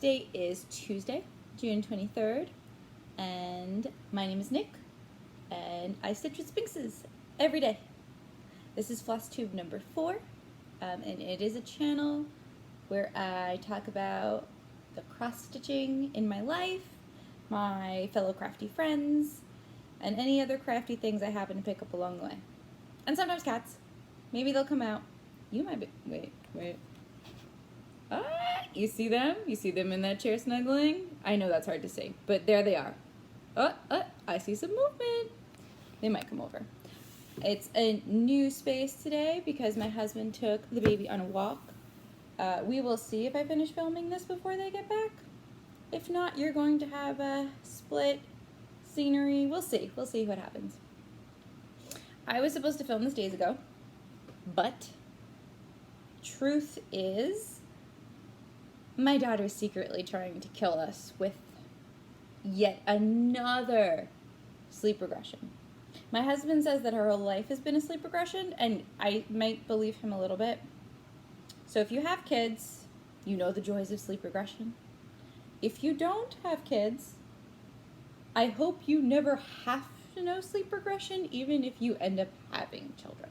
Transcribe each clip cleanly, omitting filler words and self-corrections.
Today is Tuesday, June 23rd, and my name is Nick, and I stitch with Sphinxes every day. This is Flosstube number 4, and it is a channel where I talk about the cross-stitching in my life, my fellow crafty friends, and any other crafty things I happen to pick up along the way. And sometimes cats. Maybe they'll come out. You might be... Wait. Ah, you see them? You see them in that chair snuggling? I know that's hard to see, but there they are. I see some movement. They might come over. It's a new space today because my husband took the baby on a walk. We will see if I finish filming this before they get back. If not, you're going to have a split scenery. We'll see. We'll see what happens. I was supposed to film this days ago, but truth is, my daughter's secretly trying to kill us with yet another sleep regression. My husband says that her whole life has been a sleep regression, and I might believe him a little bit. So if you have kids, you know the joys of sleep regression. If you don't have kids, I hope you never have to know sleep regression, even if you end up having children.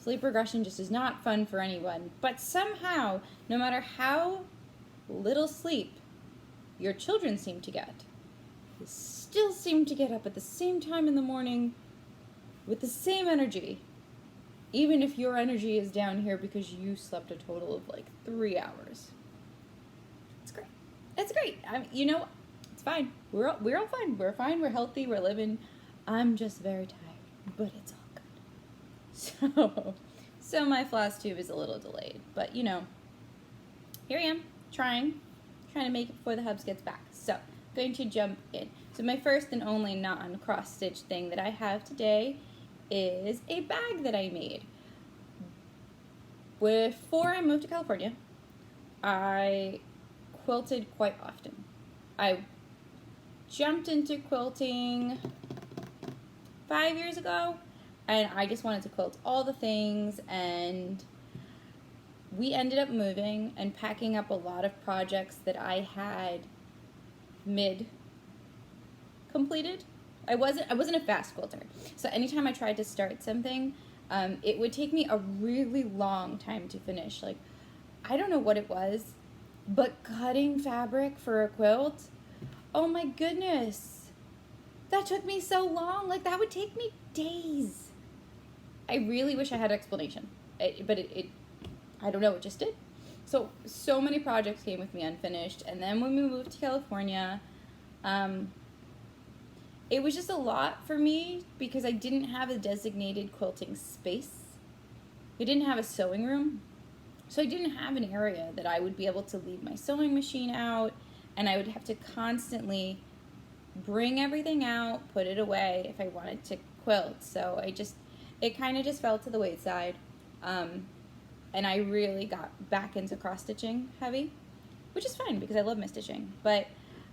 Sleep regression just is not fun for anyone, but somehow, no matter how little sleep your children seem to get, they still seem to get up at the same time in the morning with the same energy, even if your energy is down here because you slept a total of like 3 hours. It's great. It's great. You know, it's fine. We're all fine. We're fine. We're healthy. We're living. I'm just very tired, but it's all good. So my floss tube is a little delayed, but you know, here I am trying to make it before the hubs gets back. So I'm going to jump in. So my first and only non-cross stitch thing that I have today is a bag that I made. Before I moved to California, I quilted quite often. I jumped into quilting 5 years ago, and I just wanted to quilt all the things, and we ended up moving and packing up a lot of projects that I had mid-completed. I wasn't a fast quilter, so anytime I tried to start something, it would take me a really long time to finish. Like, I don't know what it was, but cutting fabric for a quilt, oh my goodness, that took me so long. Like, that would take me days. I really wish I had an explanation, but I don't know, it just did. So many projects came with me unfinished, and then when we moved to California, it was just a lot for me because I didn't have a designated quilting space. I didn't have a sewing room, so I didn't have an area that I would be able to leave my sewing machine out, and I would have to constantly bring everything out, put it away if I wanted to quilt. So it kind of just fell to the wayside. And I really got back into cross-stitching heavy, which is fine because I love my stitching. But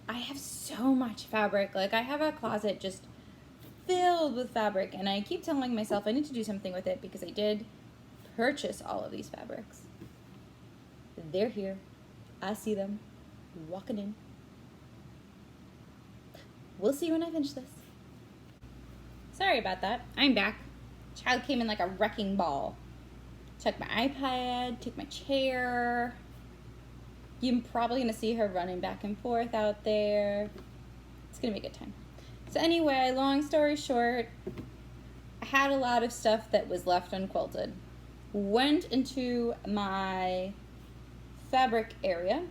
I have so much fabric. Like, I have a closet just filled with fabric, and I keep telling myself I need to do something with it because I did purchase all of these fabrics. They're here. I see them walking in. We'll see when I finish this. Sorry about that. I'm back. Child came in like a wrecking ball. Took my iPad, took my chair. You're probably going to see her running back and forth out there. It's going to be a good time. So anyway, long story short, I had a lot of stuff that was left unquilted. Went into my fabric area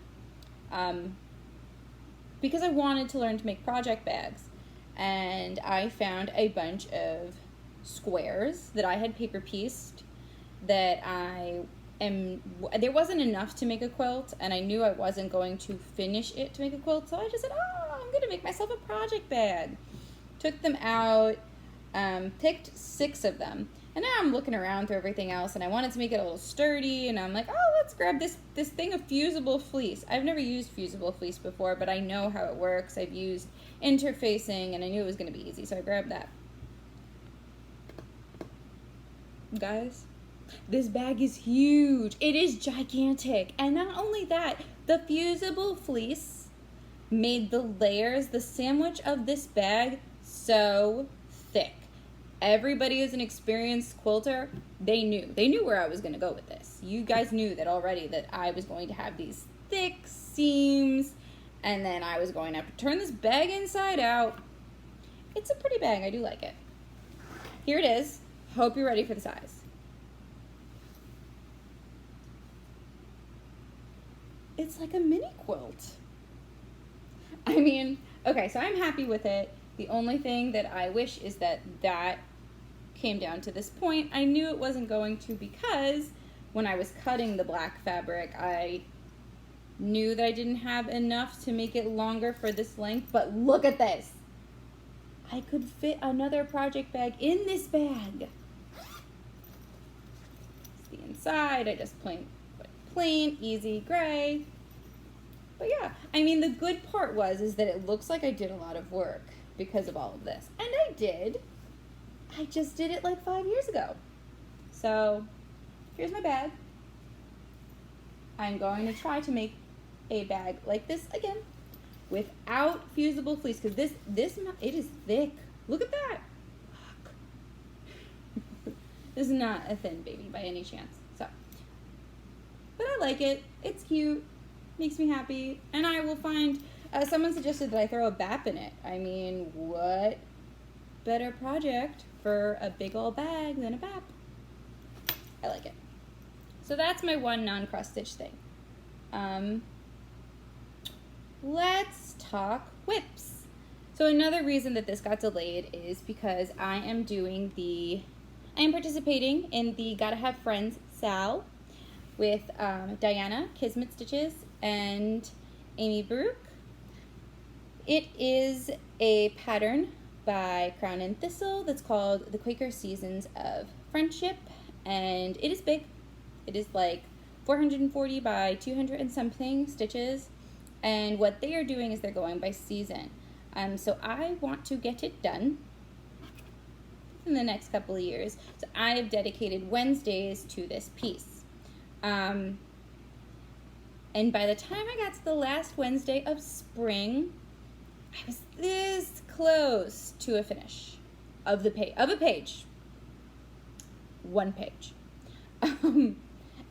because I wanted to learn to make project bags. And I found a bunch of squares that I had paper pieced that there wasn't enough to make a quilt, and I knew I wasn't going to finish it to make a quilt, so I just said, I'm going to make myself a project bag. Took them out, picked 6 of them, and now I'm looking around through everything else, and I wanted to make it a little sturdy, and I'm like, let's grab this thing of fusible fleece. I've never used fusible fleece before, but I know how it works. I've used interfacing, and I knew it was going to be easy, so I grabbed that. Guys, This bag is huge. It is gigantic. And not only that, the fusible fleece made the layers, the sandwich of this bag, so thick. Everybody who's an experienced quilter, they knew where I was going to go with this. You guys knew that already, that I was going to have these thick seams, and then I was going to have to turn this bag inside out. It's a pretty bag. I do like it. Here it is. Hope you're ready for the size. It's like a mini quilt. I mean, okay, so I'm happy with it. The only thing that I wish is that came down to this point. I knew it wasn't going to, because when I was cutting the black fabric, I knew that I didn't have enough to make it longer for this length, but look at this. I could fit another project bag in this bag. It's the inside. I just plain, easy gray. But yeah, I mean, the good part is that it looks like I did a lot of work because of all of this. And I did. I just did it like 5 years ago. So here's my bag. I'm going to try to make a bag like this again without fusible fleece, because it is thick. Look at that. Look. This is not a thin baby by any chance. So, but I like it. It's cute. Makes me happy. And I will find, someone suggested that I throw a BAP in it. I mean, what better project for a big old bag than a BAP? I like it. So that's my one non-cross stitch thing. Let's talk whips. So another reason that this got delayed is because I am participating in the Gotta Have Friends Sal with Diana, Kismet Stitches, and Amy Baruch. It is a pattern by Crown and Thistle that's called the Quaker Seasons of Friendship, and it is big. It is like 440 by 200 and something stitches, and what they are doing is they're going by season. So I want to get it done in the next couple of years. So I have dedicated Wednesdays to this piece. And by the time I got to the last Wednesday of spring, I was this close to a finish of a page. One page.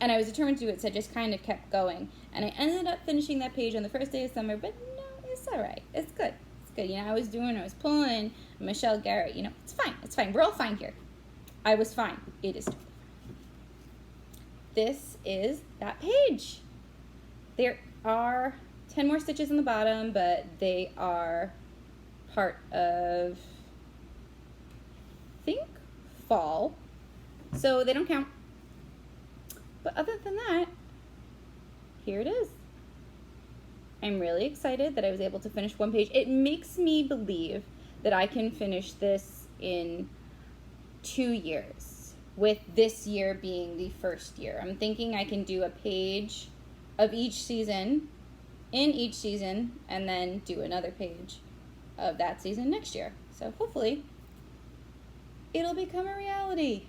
And I was determined to do it, so I just kind of kept going. And I ended up finishing that page on the first day of summer, but no, it's all right. It's good. It's good. You know, I was pulling Michelle Garrett. You know, it's fine. It's fine. We're all fine here. I was fine. It is totally fine. This is that page. There are 10 more stitches on the bottom, but they are part of, I think, fall. So they don't count. But other than that, here it is. I'm really excited that I was able to finish one page. It makes me believe that I can finish this in 2 years, with this year being the first year. I'm thinking I can do a page of each season, in each season, and then do another page of that season next year. So hopefully it'll become a reality.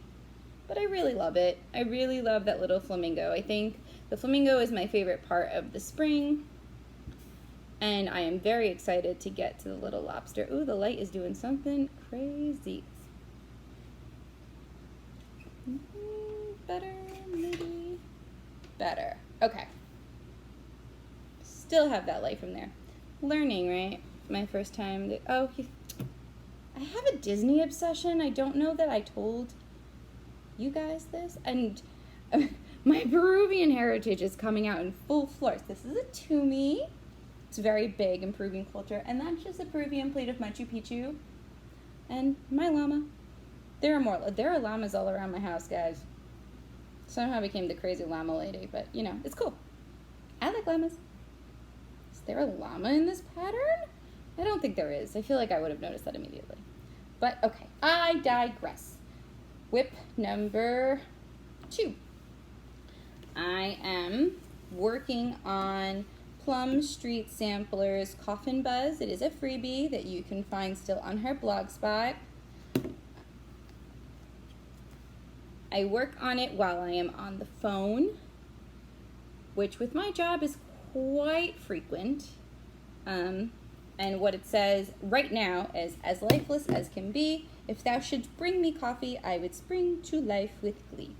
But I really love it. I really love that little flamingo. I think the flamingo is my favorite part of the spring. And I am very excited to get to the little lobster. Ooh, the light is doing something crazy. Better, maybe. Better. Okay. Still have that light from there. Learning, right? My first time. I have a Disney obsession. I don't know that I told you guys this, and my Peruvian heritage is coming out in full force. This is a Toomey. It's very big in Peruvian culture, and that's just a Peruvian plate of Machu Picchu and my llama. There are llamas all around my house, guys. Somehow I became the crazy llama lady, but you know, it's cool. I like llamas. Is there a llama in this pattern? I don't think there is. I feel like I would have noticed that immediately. But okay, I digress. Whip number 2. I am working on Plum Street Sampler's CoffinBuzz. It is a freebie that you can find still on her blog spot. I work on it while I am on the phone, which with my job is quite frequent. And what it says right now is, as lifeless as can be, if thou shouldst bring me coffee, I would spring to life with glee.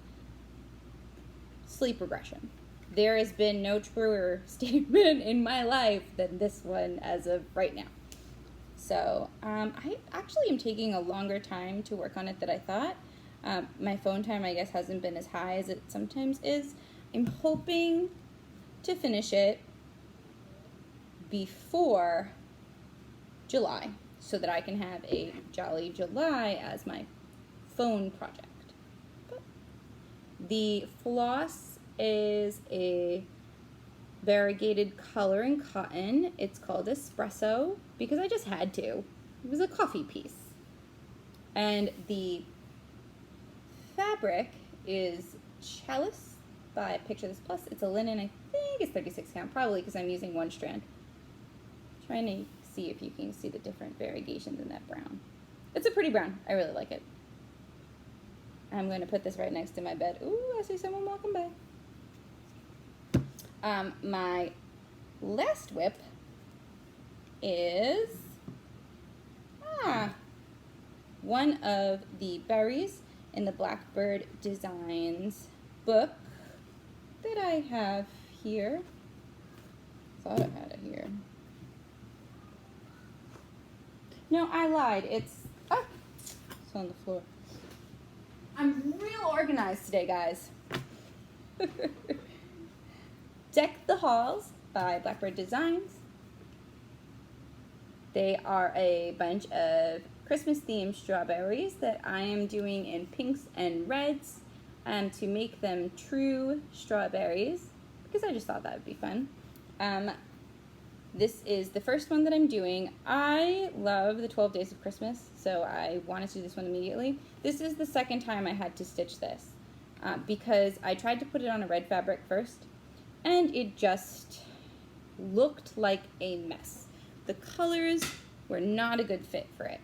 Sleep regression. There has been no truer statement in my life than this one as of right now. So I actually am taking a longer time to work on it than I thought. My phone time, I guess, hasn't been as high as it sometimes is. I'm hoping to finish it before July so that I can have a Jolly July as my phone project. But the floss is a variegated color and cotton. It's called espresso because I just had to. It was a coffee piece. And the fabric is Chalice by Picture This Plus. It's a linen, I think it's 36 count, probably because I'm using one strand. I'm trying to see if you can see the different variegations in that brown. It's a pretty brown. I really like it. I'm going to put this right next to my bed. Ooh, I see someone walking by. My last whip is one of the berries in the Blackbird Designs book that I have here. Thought I had it here. No, I lied. It's on the floor. I'm real organized today, guys. Deck the Halls by Blackbird Designs. They are a bunch of Christmas-themed strawberries that I am doing in pinks and reds to make them true strawberries because I just thought that would be fun. This is the first one that I'm doing. I love the 12 Days of Christmas, so I wanted to do this one immediately. This is the second time I had to stitch this because I tried to put it on a red fabric first, and it just looked like a mess. The colors were not a good fit for it.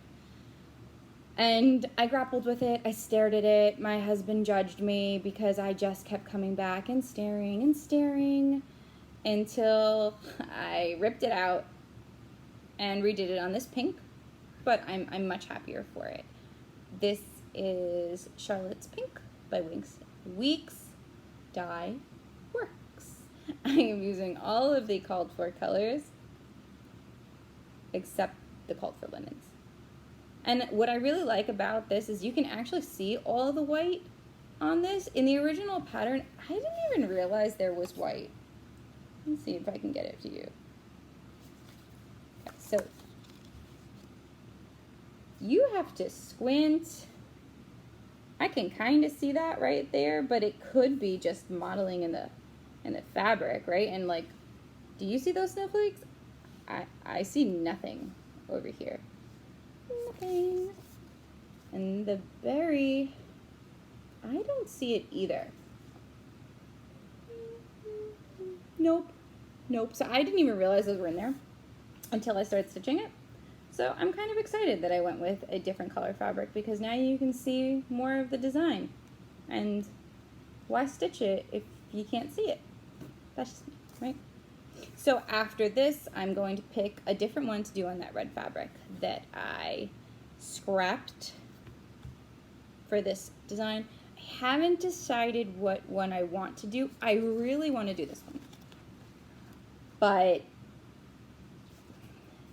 And I grappled with it, I stared at it, my husband judged me because I just kept coming back and staring until I ripped it out and redid it on this pink, but I'm much happier for it. This is Charlotte's Pink by Weeks Dye Works. I am using all of the called for colors except the called for linens. And what I really like about this is you can actually see all of the white on this. In the original pattern, I didn't even realize there was white. Let's see if I can get it to you. Okay, so you have to squint. I can kind of see that right there, but it could be just modeling in the fabric, right? And like, do you see those snowflakes? I see nothing over here. Nothing. And the berry, I don't see it either. Nope. So I didn't even realize those were in there until I started stitching it. So I'm kind of excited that I went with a different color fabric because now you can see more of the design. And why stitch it if you can't see it? That's just me, right? So after this, I'm going to pick a different one to do on that red fabric that I scrapped for this design. I haven't decided what one I want to do. I really want to do this one. But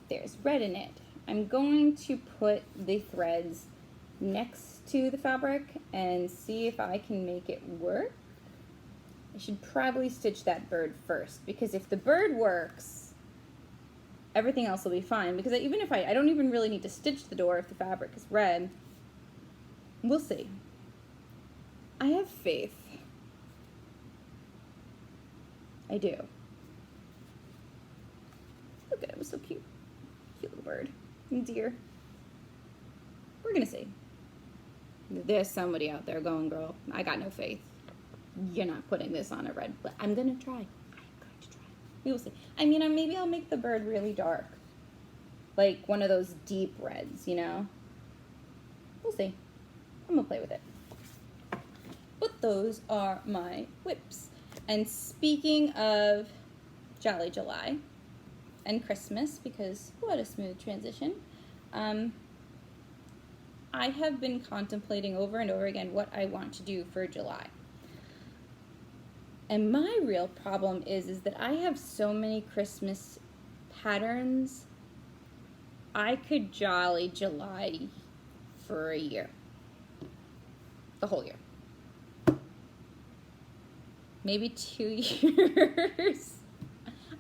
there's red in it. I'm going to put the threads next to the fabric and see if I can make it work. I should probably stitch that bird first because if the bird works, everything else will be fine. Because even if I don't even really need to stitch the door if the fabric is red. We'll see. I have faith. I do. Look at him, so cute. Cute little bird. Dear. We're gonna see. There's somebody out there going, girl, I got no faith. You're not putting this on a red, but I'm gonna try. I'm going to try. We will see. I mean, maybe I'll make the bird really dark. Like one of those deep reds, you know? We'll see. I'm gonna play with it. But those are my whips. And speaking of Jolly July and Christmas, because what a smooth transition, I have been contemplating over and over again what I want to do for July. And my real problem is that I have so many Christmas patterns. I could Jolly July for a year. The whole year. Maybe 2 years.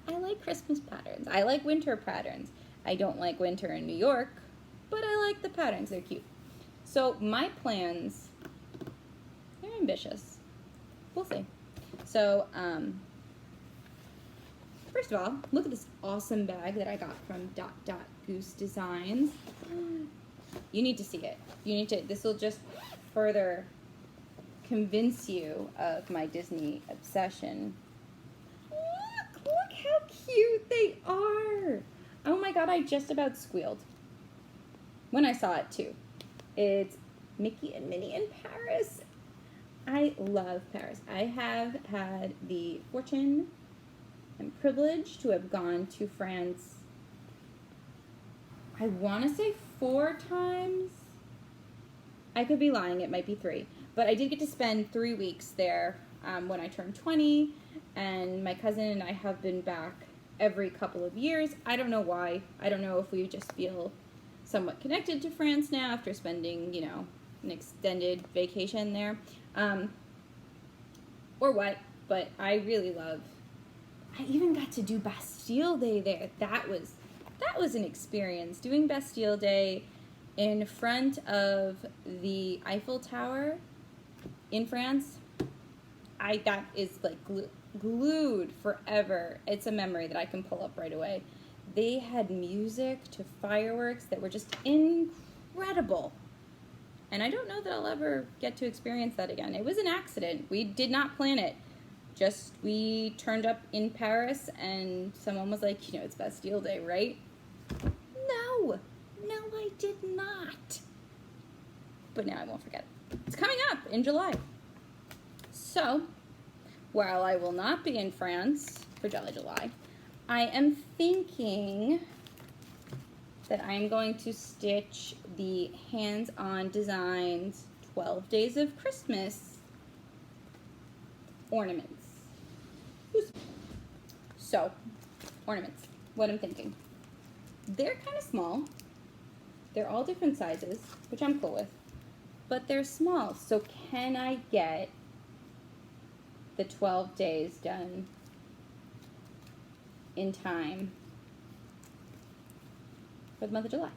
I like Christmas patterns. I like winter patterns. I don't like winter in New York, but I like the patterns. They're cute. So my plans, they're ambitious. We'll see. So, first of all, look at this awesome bag that I got from Goose Designs. You need to see it. This will just further convince you of my Disney obsession. Look how cute they are. Oh my God, I just about squealed when I saw it too. It's Mickey and Minnie in Paris. I love Paris. I have had the fortune and privilege to have gone to France, I want to say 4 times. I could be lying, it might be 3. But I did get to spend 3 weeks there when I turned 20, and my cousin and I have been back every couple of years. I don't know why. I don't know if we just feel somewhat connected to France now after spending, you know, an extended vacation there. Or what, but I really love. I even got to do Bastille Day there. That was an experience. Doing Bastille Day in front of the Eiffel Tower in France. That is like glued forever. It's a memory that I can pull up right away. They had music to fireworks that were just incredible. And I don't know that I'll ever get to experience that again. It was an accident. We did not plan it. Just, we turned up in Paris and someone was like, you know, it's Bastille Day, right? No, I did not. But now I won't forget it. It's coming up in July. So, while I will not be in France for Jolly July, I am thinking that I'm going to stitch the Hands-On Designs 12 Days of Christmas ornaments. So, ornaments, what I'm thinking. They're kind of small. They're all different sizes, which I'm cool with, but they're small. So can I get the 12 days done in time for the month of July?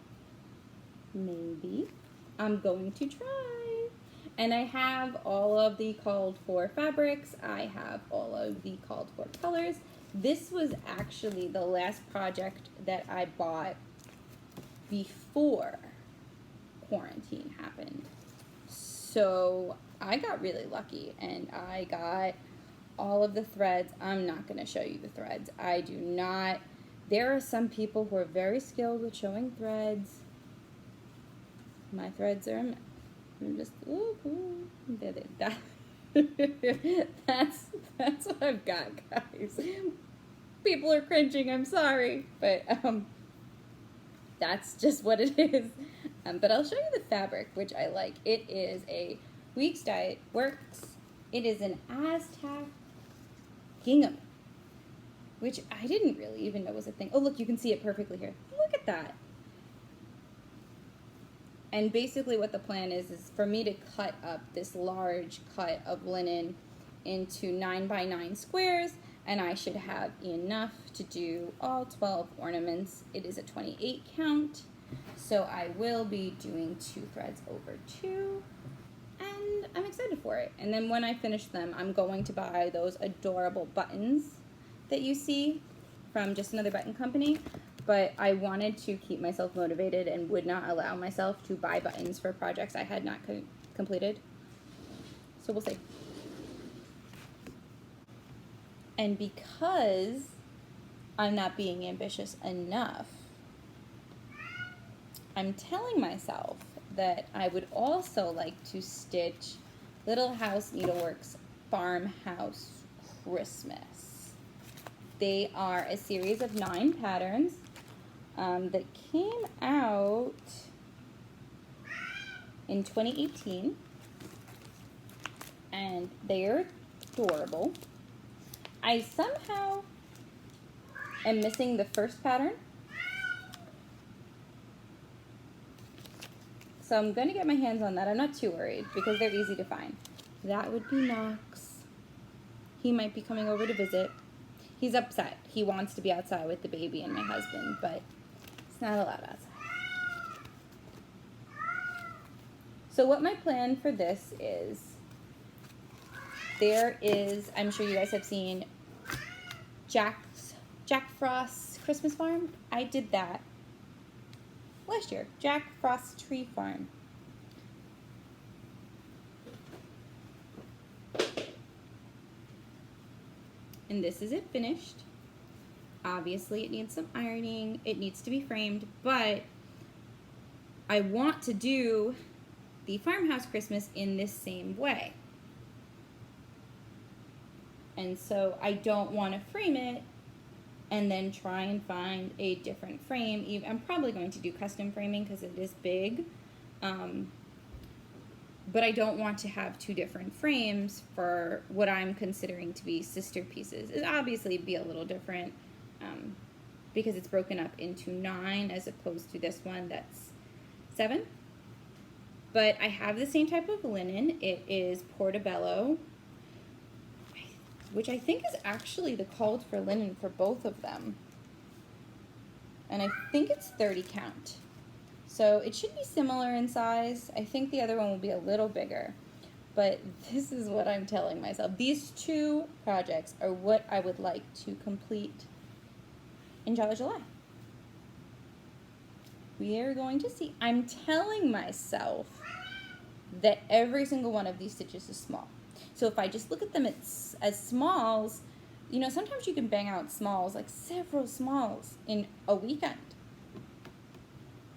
Maybe. I'm going to try. And I have all of the called for fabrics. I have all of the called for colors. This was actually the last project that I bought before quarantine happened. So I got really lucky and I got all of the threads. I'm not going to show you the threads. I do not. There are some people who are very skilled with showing threads. My threads are, I'm just, that's what I've got, guys. People are cringing, I'm sorry, but that's just what it is. But I'll show you the fabric, which I like. It is a Weeks Diet Works. It is an Aztec gingham, which I didn't really even know was a thing. Oh, look, you can see it perfectly here. Look at that. And basically what the plan is for me to cut up this large cut of linen into 9x9 squares, and I should have enough to do all 12 ornaments. It is a 28 count, so I will be doing 2 threads over 2, and I'm excited for it. And then when I finish them, I'm going to buy those adorable buttons that you see from Just Another Button Company. But I wanted to keep myself motivated and would not allow myself to buy buttons for projects I had not completed. So we'll see. And because I'm not being ambitious enough, I'm telling myself that I would also like to stitch Little House Needleworks Farmhouse Christmas. They are a series of 9 patterns that came out in 2018, and they're adorable. I somehow am missing the first pattern, so I'm going to get my hands on that. I'm not too worried because they're easy to find. That would be Knox. He might be coming over to visit. He's upset. He wants to be outside with the baby and my husband, but it's not allowed outside. So what my plan for this is, there is, I'm sure you guys have seen Jack Frost's Christmas Farm. I did that last year. Jack Frost's Tree Farm. And this is it finished. Obviously it needs some ironing. It needs to be framed, but I want to do the Farmhouse Christmas in this same way. And so I don't want to frame it and then try and find a different frame. I'm probably going to do custom framing because it is big. But I don't want to have 2 different frames for what I'm considering to be sister pieces. It'll obviously be a little different because it's broken up into 9 as opposed to this one that's 7. But I have the same type of linen. It is Portobello, which I think is actually the called for linen for both of them. And I think it's 30 count. So it should be similar in size. I think the other one will be a little bigger. But this is what I'm telling myself. These 2 projects are what I would like to complete in Jolly July. We are going to see. I'm telling myself that every single one of these stitches is small. So if I just look at them as smalls, you know, sometimes you can bang out smalls, like several smalls in a weekend.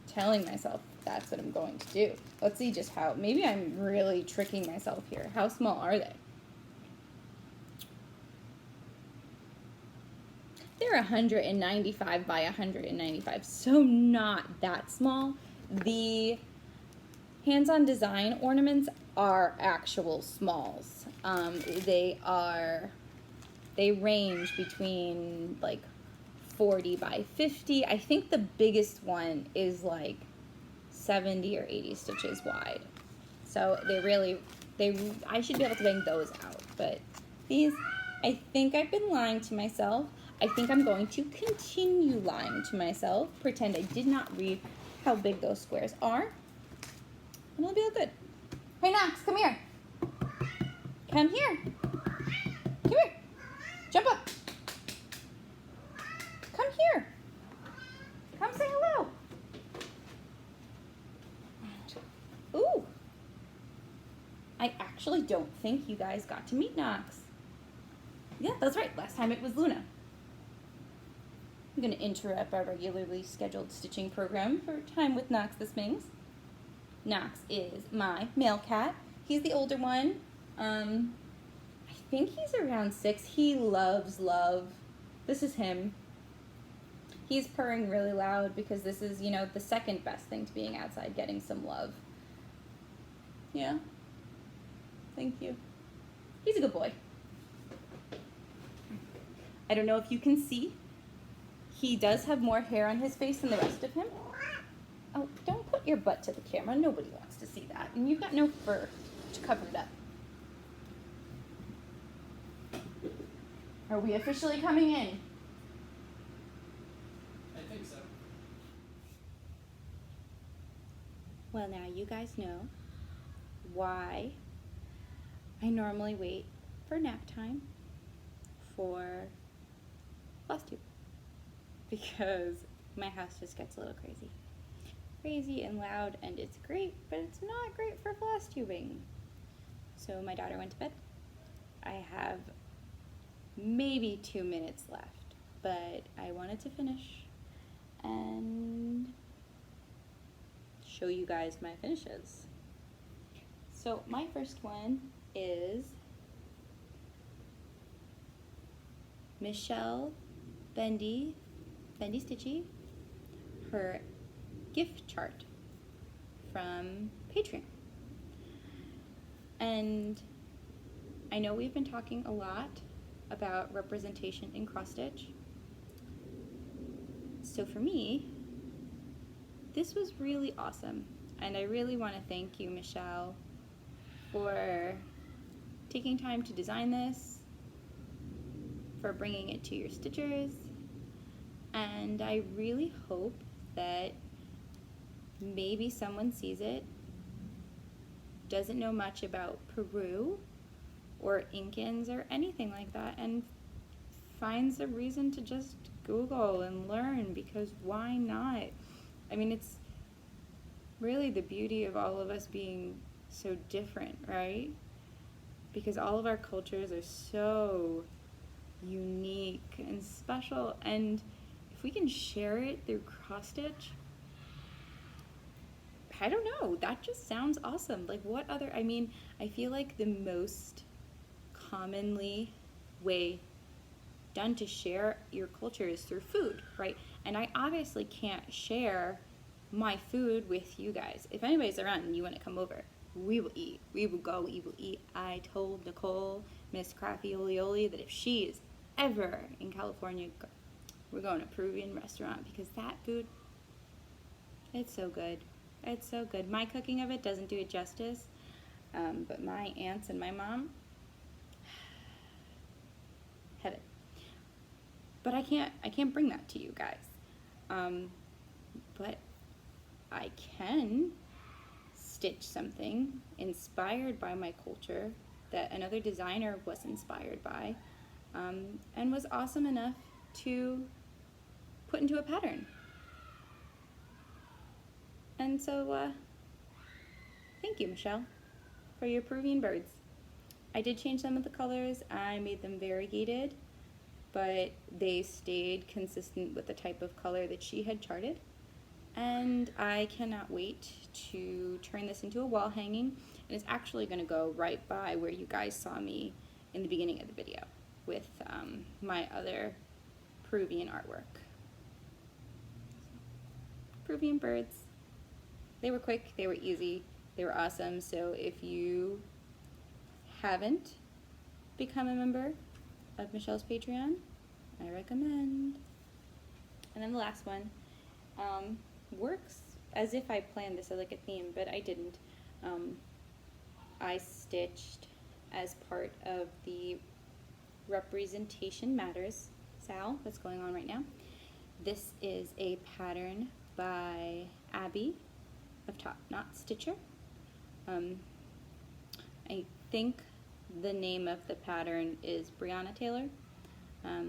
Telling myself that's what I'm going to do. Let's see just how, maybe I'm really tricking myself here. How small are they? They're 195 by 195, so not that small. The hands-on design ornaments are actual smalls. They range between like 40 by 50. I think the biggest one is like 70 or 80 stitches wide. So I should be able to bang those out. But these, I think I've been lying to myself. I think I'm going to continue lying to myself, pretend I did not read how big those squares are, and it'll be all good. Hey Knox, come here. Come here. Come here. Jump up. Come here. Come say hello. Ooh. I actually don't think you guys got to meet Knox. Yeah, that's right. Last time it was Luna. I'm going to interrupt our regularly scheduled stitching program for time with Knox the Sphinx. Knox is my male cat. He's the older one. I think he's around 6. He loves love. This is him. He's purring really loud because this is, you know, the second best thing to being outside, getting some love. Yeah. Thank you. He's a good boy. I don't know if you can see. He does have more hair on his face than the rest of him. Oh, don't put your butt to the camera. Nobody wants to see that. And you've got no fur to cover it up. Are we officially coming in? I think so. Well, now you guys know why I normally wait for nap time for Flosstube. Because my house just gets a little crazy. Crazy and loud, and it's great, but it's not great for floss tubing. So my daughter went to bed. I have maybe 2 minutes left, but I wanted to finish and show you guys my finishes. So my first one is Michelle Bendy Stitchy, her gift chart from Patreon. And I know we've been talking a lot about representation in cross stitch. So for me, this was really awesome. And I really want to thank you, Michelle, for taking time to design this, for bringing it to your stitchers. And I really hope that maybe someone sees it, doesn't know much about Peru or Incans or anything like that, and finds a reason to just Google and learn, because why not? I mean, it's really the beauty of all of us being so different, right? Because all of our cultures are so unique and special, and if we can share it through cross stitch, I don't know, that just sounds awesome. Like, what other, I mean, I feel like the most commonly way done to share your culture is through food, right? And I obviously can't share my food with you guys. If anybody's around and you want to come over, we will eat. We will go, we will eat. I told Nicole, Miss Craffiolioli, that if she is ever in California, we're going to a Peruvian restaurant, because that food, it's so good. It's so good. My cooking of it doesn't do it justice, but my aunts and my mom, heaven. But I can't bring that to you guys. But I can stitch something inspired by my culture that another designer was inspired by, and was awesome enough to put into a pattern. And so, thank you, Michelle, for your Peruvian birds. I did change some of the colors. I made them variegated, but they stayed consistent with the type of color that she had charted. And I cannot wait to turn this into a wall hanging. And it's actually going to go right by where you guys saw me in the beginning of the video with my other Peruvian artwork. Peruvian birds. They were quick, they were easy, they were awesome. So if you haven't become a member of Michelle's Patreon, I recommend. And then the last one works as if I planned this as like a theme, but I didn't. I stitched as part of the Representation Matters SAL that's going on right now. This is a pattern by Abby of Top Knot Stitcher. I think the name of the pattern is Breonna Taylor. I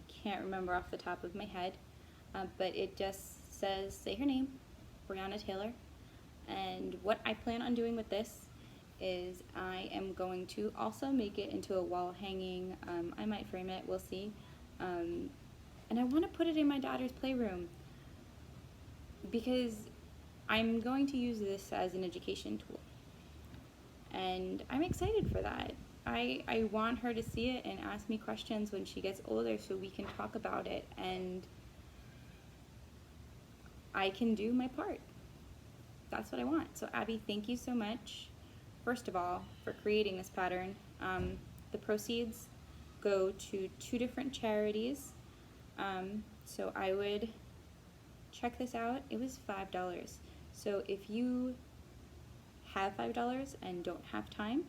can't remember off the top of my head, but it just says, say her name, Breonna Taylor. And what I plan on doing with this is I am going to also make it into a wall hanging. I might frame it, we'll see. And I want to put it in my daughter's playroom, because I'm going to use this as an education tool. And I'm excited for that. I want her to see it and ask me questions when she gets older, so we can talk about it and I can do my part. That's what I want. So Abby, thank you so much, first of all, for creating this pattern. The proceeds go to 2 different charities. So I would check this out. It was $5. So if you have $5 and don't have time,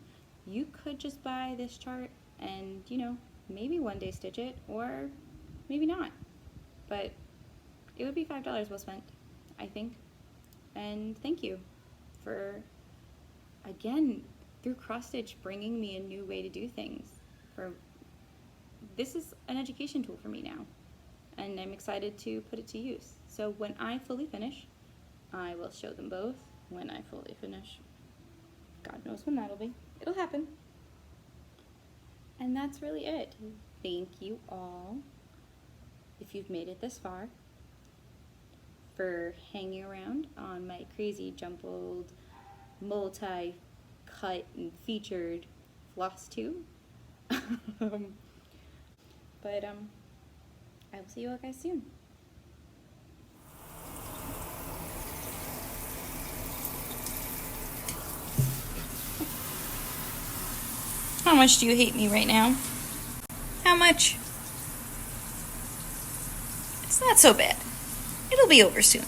you could just buy this chart and, you know, maybe one day stitch it, or maybe not. But it would be $5 well spent, I think. And thank you for, again, through cross stitch, bringing me a new way to do things. This is an education tool for me now, and I'm excited to put it to use. So when I fully finish, I will show them both when I fully finish. God knows when that'll be. It'll happen. And that's really it. Thank you all, if you've made it this far, for hanging around on my crazy jumbled, multi-cut and featured Flosstube. But I will see you all guys soon. How much do you hate me right now? How much? It's not so bad. It'll be over soon.